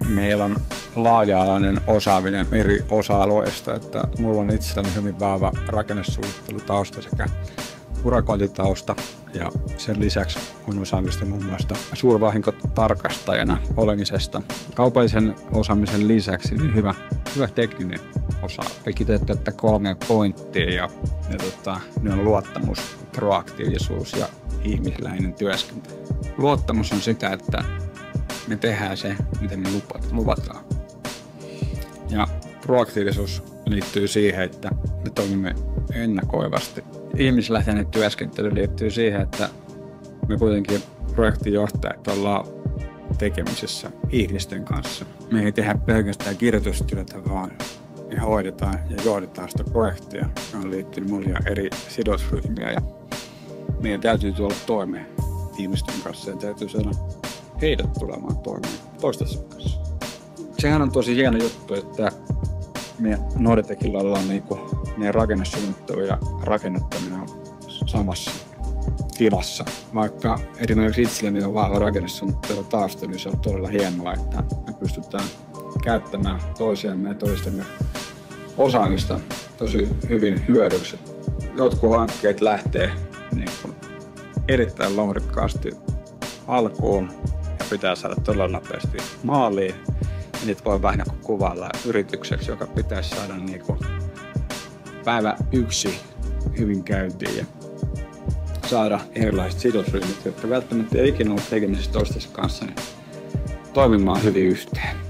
meillä on laaja-alainen osaaminen eri osa-alueista, että mulla on itselläni hyvin vahva rakennesuunnittelutausta sekä urakointitausta ja sen lisäksi on osaamista muun muassa suurvahinkotarkastajana olemisesta. Kaupallisen osaamisen lisäksi niin hyvä tekninen osa. Kiteyttää 3 pointtia ja ne on luottamus, proaktiivisuus ja ihmisläheinen työskentely. Luottamus on sitä, että me tehdään se, mitä me luvataan. Ja proaktiivisuus liittyy siihen, että me toimimme ennakoivasti. Ihmisläheinen työskentely liittyy siihen, että me kuitenkin projektinjohtajat ollaan tekemisissä ihmisten kanssa. Me ei tehdä pelkästään kirjoitustyötä, vaan me hoidetaan ja johdetaan sitä projektia, johon liittyy monia eri sidosryhmiä. Ja meidän täytyy tulla toimeen ihmisten kanssa ja täytyy saada heidät tulemaan toimeen toistensa kanssa. Sehän on tosi hieno juttu, että me Nordetechillä ollaan meidän rakennesuunnittelu ja rakennuttaminen on samassa tilassa. Vaikka esimerkiksi itselleni on vahva rakennesuunnittelu tausta, niin se on todella hienoa, että me pystytään käyttämään toisiamme ja toistemme osaamista tosi hyvin hyödyksi. Jotkut hankkeet lähtee erittäin lohdikkaasti alkuun ja pitää saada todella nopeasti maaliin. Ja niitä voi vähän kuvailla yritykseksi, joka pitäisi saada päivä 1 hyvin käyntiin ja saada erilaiset sidosryhmät, jotka välttämättä ei ikinä ollut tekemisissä toistensa kanssa, niin toimimaan hyvin yhteen.